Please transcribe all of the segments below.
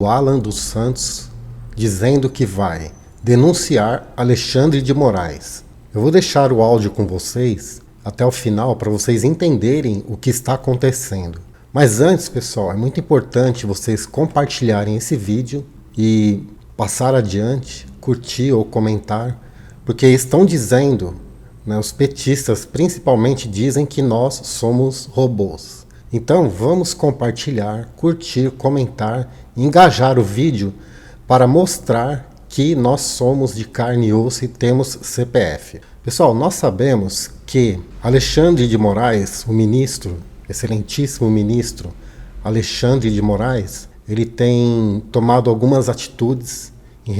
O Alan dos Santos dizendo que vai denunciar Alexandre de Moraes. Eu vou deixar o áudio com vocês até o final para vocês entenderem o que está acontecendo. Mas antes, pessoal, é muito importante vocês compartilharem esse vídeo e passar adiante, curtir ou comentar, porque estão dizendo, os petistas principalmente dizem que nós somos robôs. Então vamos compartilhar, curtir, comentar, engajar o vídeo para mostrar que nós somos de carne e osso e temos CPF. Pessoal, nós sabemos que Alexandre de Moraes, o ministro, excelentíssimo ministro Alexandre de Moraes, ele tem tomado algumas atitudes em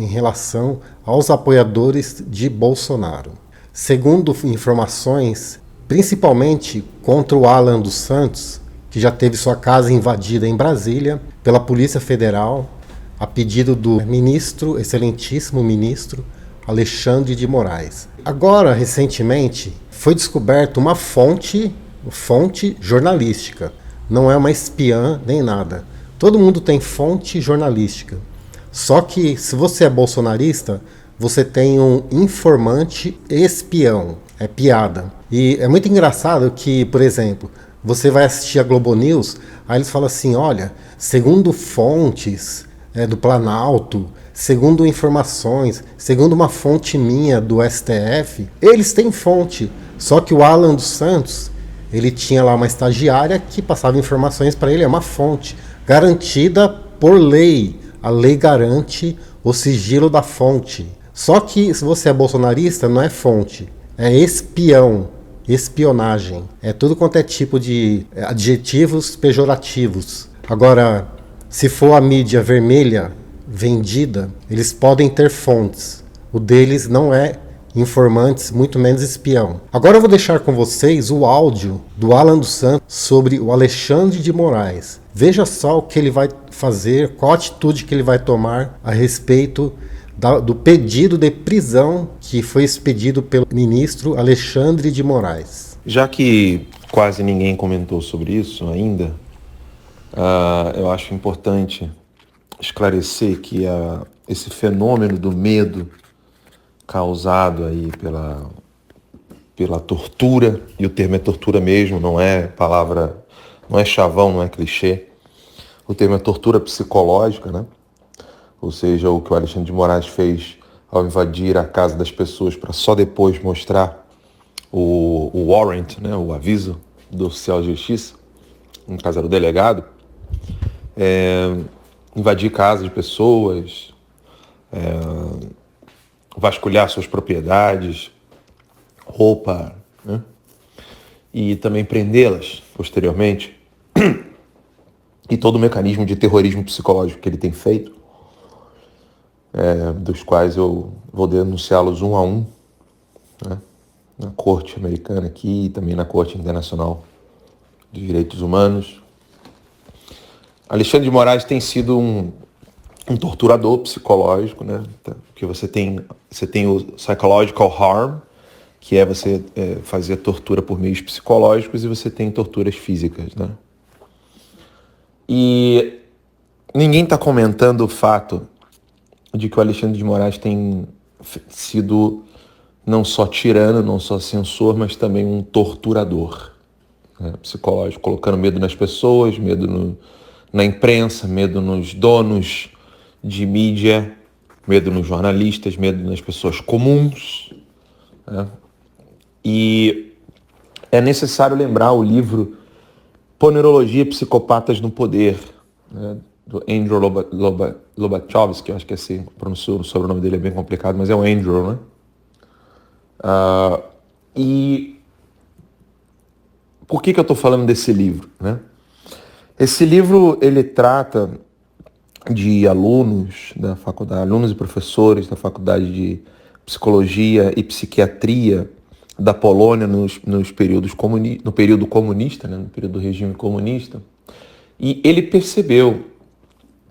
relação aos apoiadores de Bolsonaro. Segundo informações, principalmente contra o Alan dos Santos, que já teve sua casa invadida em Brasília pela Polícia Federal, a pedido do ministro, excelentíssimo ministro Alexandre de Moraes. Agora, recentemente, foi descoberta uma fonte jornalística. Não é uma espiã nem nada. Todo mundo tem fonte jornalística. Só que, se você é bolsonarista, você tem um informante espião. É piada. E é muito engraçado que, por exemplo, você vai assistir a Globo News, aí eles falam assim, olha, segundo fontes do Planalto, segundo informações, segundo uma fonte minha do STF, eles têm fonte. Só que o Alan dos Santos, ele tinha lá uma estagiária que passava informações para ele, é uma fonte garantida por lei. A lei garante o sigilo da fonte. Só que se você é bolsonarista, não é fonte, é espião, espionagem. É tudo quanto é tipo de adjetivos pejorativos. Agora, se for a mídia vermelha vendida, eles podem ter fontes. O deles não é informantes, muito menos espião. Agora eu vou deixar com vocês o áudio do Alan dos Santos sobre o Alexandre de Moraes. Veja só o que ele vai fazer, qual atitude que ele vai tomar a respeito do pedido de prisão que foi expedido pelo ministro Alexandre de Moraes. Já que quase ninguém comentou sobre isso ainda, eu acho importante esclarecer que esse fenômeno do medo causado aí pela tortura, e o termo é tortura mesmo, não é palavra, não é chavão, não é clichê, o termo é tortura psicológica, né? Ou seja, o que o Alexandre de Moraes fez ao invadir a casa das pessoas para só depois mostrar o warrant, né, o aviso do oficial de justiça, no caso era o delegado, invadir casa de pessoas, vasculhar suas propriedades, roupa, né, e também prendê-las posteriormente, e todo o mecanismo de terrorismo psicológico que ele tem feito, dos quais eu vou denunciá-los um a um, né, na Corte Americana aqui e também na Corte Internacional de Direitos Humanos. Alexandre de Moraes tem sido um torturador psicológico, né? Porque você tem o psychological harm, que é você fazer tortura por meios psicológicos, e você tem torturas físicas, né? E ninguém está comentando o fato de que o Alexandre de Moraes tem sido não só tirano, não só censor, mas também um torturador, né, psicológico, colocando medo nas pessoas, medo na imprensa, medo nos donos de mídia, medo nos jornalistas, medo nas pessoas comuns, né? E é necessário lembrar o livro Ponerologia, Psicopatas no Poder, né, do Andrew Lobachowski, eu acho que é assim, pronunciou o sobrenome dele, é bem complicado, mas é o Andrew, né? E por que eu estou falando desse livro, né? Esse livro, ele trata de alunos da faculdade, alunos e professores da faculdade de Psicologia e Psiquiatria da Polônia no período comunista, né, no período do regime comunista, e ele percebeu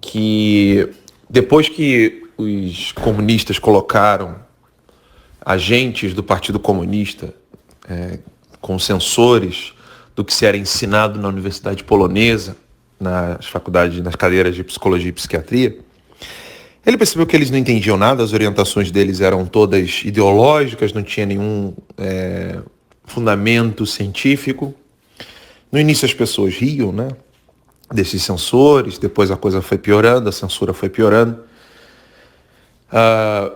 que depois que os comunistas colocaram agentes do Partido Comunista com censores do que se era ensinado na Universidade Polonesa, nas faculdades, nas cadeiras de psicologia e psiquiatria, ele percebeu que eles não entendiam nada, as orientações deles eram todas ideológicas, não tinha nenhum fundamento científico. No início as pessoas riam, né, desses censores, depois a coisa foi piorando, a censura foi piorando.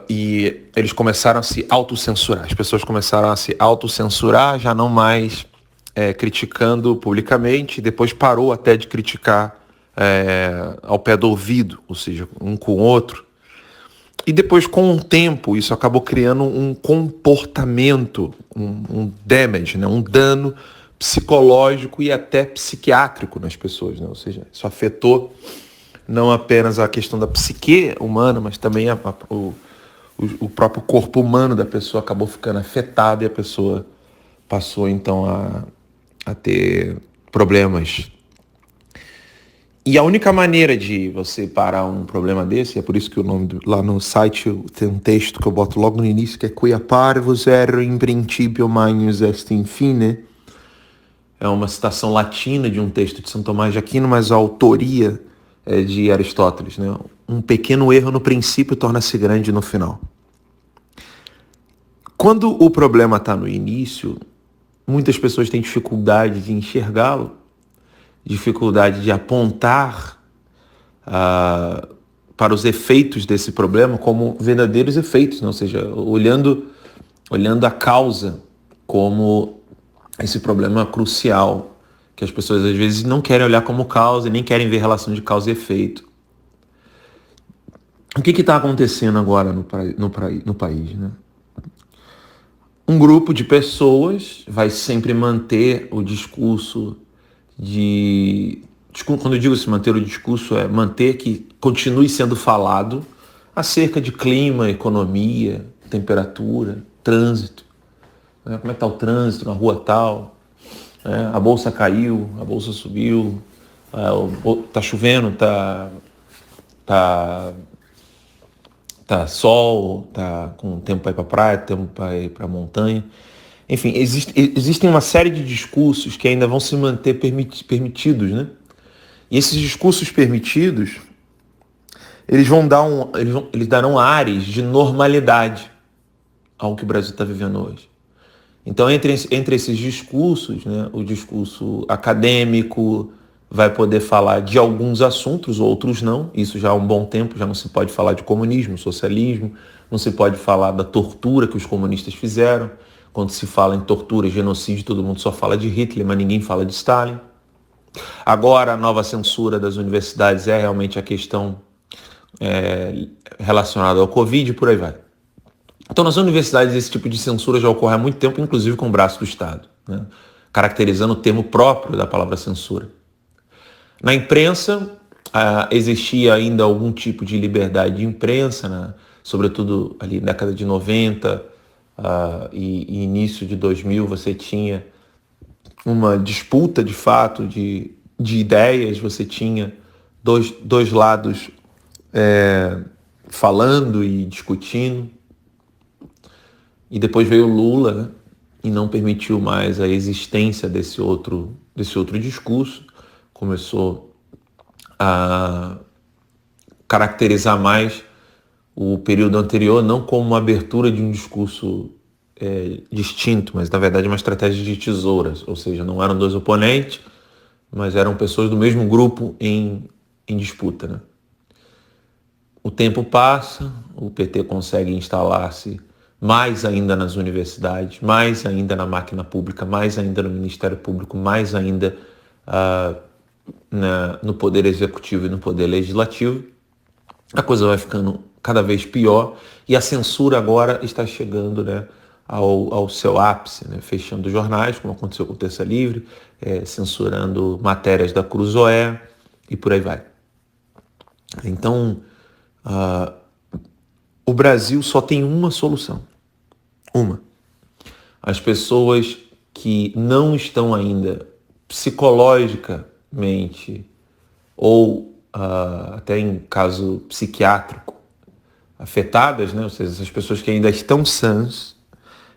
E eles começaram a se autocensurar. As pessoas começaram a se autocensurar, já não mais criticando publicamente, depois parou até de criticar ao pé do ouvido, ou seja, um com o outro. E depois, com o tempo, isso acabou criando um comportamento, um damage, né? Um dano psicológico e até psiquiátrico nas pessoas, né? Ou seja, isso afetou não apenas a questão da psique humana, mas também o próprio corpo humano da pessoa acabou ficando afetado e a pessoa passou então a ter problemas. E a única maneira de você parar um problema desse, é por isso que o nome lá no site tem um texto que eu boto logo no início, que é Quia parvus erro in principio magnus est infine. É uma citação latina de um texto de São Tomás de Aquino, mas a autoria é de Aristóteles, né? Um pequeno erro no princípio torna-se grande no final. Quando o problema está no início, muitas pessoas têm dificuldade de enxergá-lo, dificuldade de apontar para os efeitos desse problema como verdadeiros efeitos, né? Ou seja, olhando a causa como esse problema crucial, que as pessoas às vezes não querem olhar como causa e nem querem ver relação de causa e efeito. O que está acontecendo agora no país, né? Um grupo de pessoas vai sempre manter o discurso quando eu digo se manter o discurso, é manter que continue sendo falado acerca de clima, economia, temperatura, trânsito. Né? Como é que está o trânsito na rua tal? A bolsa caiu, a bolsa subiu, tá chovendo, tá sol, tá com tempo para ir para praia, tempo para ir para montanha. Enfim, existem uma série de discursos que ainda vão se manter permitidos, né? E esses discursos permitidos, eles darão ares de normalidade ao que o Brasil está vivendo hoje. Então, entre esses discursos, né, o discurso acadêmico vai poder falar de alguns assuntos, outros não. Isso já há um bom tempo, já não se pode falar de comunismo, socialismo, não se pode falar da tortura que os comunistas fizeram. Quando se fala em tortura e genocídio, todo mundo só fala de Hitler, mas ninguém fala de Stalin. Agora, a nova censura das universidades é realmente a questão relacionada ao Covid e por aí vai. Então, nas universidades, esse tipo de censura já ocorre há muito tempo, inclusive com o braço do Estado, né? Caracterizando o termo próprio da palavra censura. Na imprensa, existia ainda algum tipo de liberdade de imprensa, né? Sobretudo ali na década de 90, e início de 2000, você tinha uma disputa de fato de ideias, você tinha dois lados falando e discutindo, e depois veio Lula, né, e não permitiu mais a existência desse outro discurso, começou a caracterizar mais o período anterior não como uma abertura de um discurso distinto, mas na verdade uma estratégia de tesouras, ou seja, não eram dois oponentes, mas eram pessoas do mesmo grupo em disputa, né? O tempo passa, o PT consegue instalar-se mais ainda nas universidades, mais ainda na máquina pública, mais ainda no Ministério Público, mais ainda no Poder Executivo e no Poder Legislativo. A coisa vai ficando cada vez pior e a censura agora está chegando, né, ao seu ápice, né, fechando jornais, como aconteceu com o Terça Livre, censurando matérias da Cruzoé e por aí vai. Então, o Brasil só tem uma solução. Uma. As pessoas que não estão ainda psicologicamente ou até em caso psiquiátrico afetadas, né? Ou seja, essas pessoas que ainda estão sãs,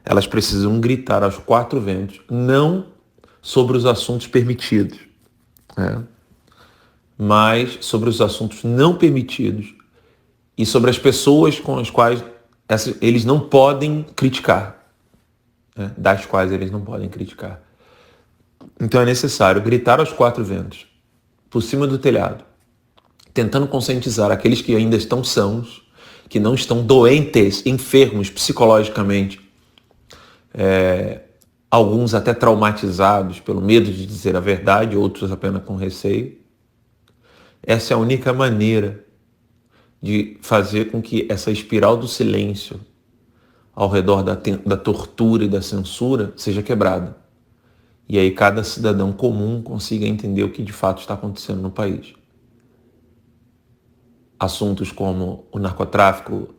elas precisam gritar aos quatro ventos, não sobre os assuntos permitidos, né? mas sobre os assuntos não permitidos e sobre as pessoas com as quais eles não podem criticar, né? Das quais eles não podem criticar. Então é necessário gritar aos quatro ventos, por cima do telhado, tentando conscientizar aqueles que ainda estão sãos, que não estão doentes, enfermos psicologicamente, alguns até traumatizados pelo medo de dizer a verdade, outros apenas com receio. Essa é a única maneira de fazer com que essa espiral do silêncio ao redor da tortura e da censura seja quebrada. E aí cada cidadão comum consiga entender o que de fato está acontecendo no país. Assuntos como o narcotráfico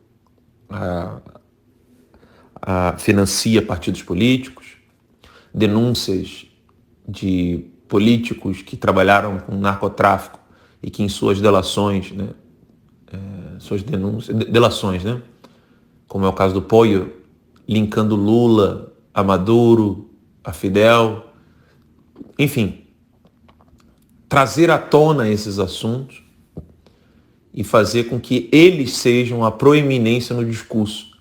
financia partidos políticos, denúncias de políticos que trabalharam com narcotráfico e que em suas delações, né, delações, né, como é o caso do Pollo, linkando Lula a Maduro, a Fidel, enfim, trazer à tona esses assuntos e fazer com que eles sejam a proeminência no discurso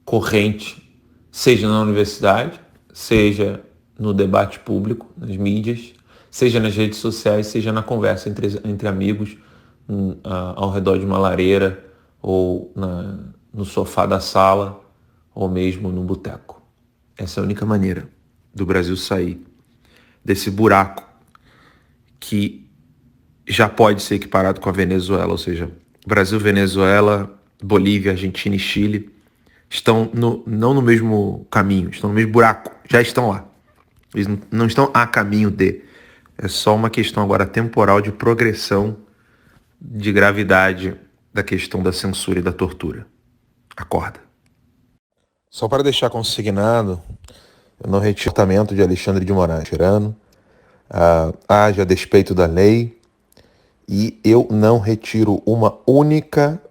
corrente, seja na universidade, seja no debate público, nas mídias, seja nas redes sociais, seja na conversa entre amigos ao redor de uma lareira ou no sofá da sala ou mesmo no boteco. Essa é a única maneira do Brasil sair desse buraco que já pode ser equiparado com a Venezuela, ou seja, Brasil, Venezuela, Bolívia, Argentina e Chile estão não no mesmo caminho, estão no mesmo buraco, já estão lá. Eles não estão a caminho de. É só uma questão agora temporal de progressão de gravidade da questão da censura e da tortura. Acorda. Só para deixar consignado, eu não retiro o tratamento de Alexandre de Moraes, tirano, haja a despeito da lei, e eu não retiro uma única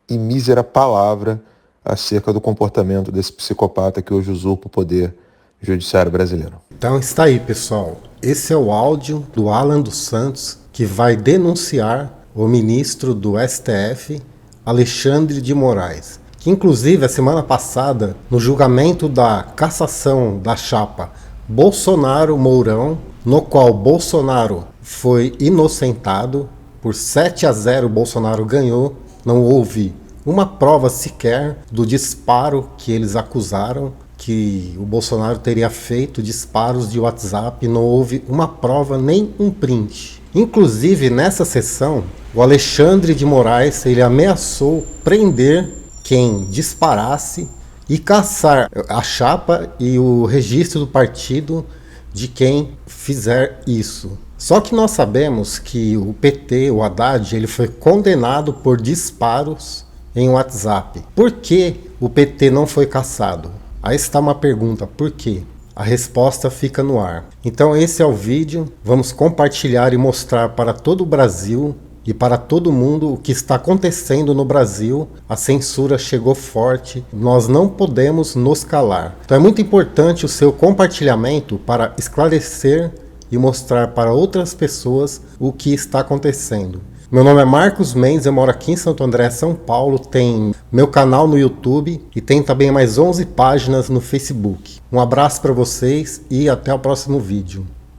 e mísera palavra acerca do comportamento desse psicopata que hoje usurpa o poder judiciário brasileiro. Então está aí, pessoal. Esse é o áudio do Alan dos Santos, que vai denunciar o ministro do STF, Alexandre de Moraes, que inclusive a semana passada, no julgamento da cassação da chapa Bolsonaro-Mourão, no qual Bolsonaro foi inocentado, por 7-0 Bolsonaro ganhou, não houve uma prova sequer do disparo que eles acusaram, que o Bolsonaro teria feito disparos de WhatsApp, não houve uma prova nem um print. Inclusive nessa sessão, o Alexandre de Moraes ele ameaçou prender quem disparasse e caçar a chapa e o registro do partido de quem fizer isso. Só que nós sabemos que o PT, o Haddad, ele foi condenado por disparos em WhatsApp. Por que o PT não foi caçado? Aí está uma pergunta, por quê? A resposta fica no ar. Então esse é o vídeo, vamos compartilhar e mostrar para todo o Brasil e para todo mundo o que está acontecendo no Brasil. A censura chegou forte, nós não podemos nos calar. Então é muito importante o seu compartilhamento para esclarecer e mostrar para outras pessoas o que está acontecendo. Meu nome é Marcos Mendes, eu moro aqui em Santo André, São Paulo, tem meu canal no YouTube e tem também mais 11 páginas no Facebook. Um abraço para vocês e até o próximo vídeo.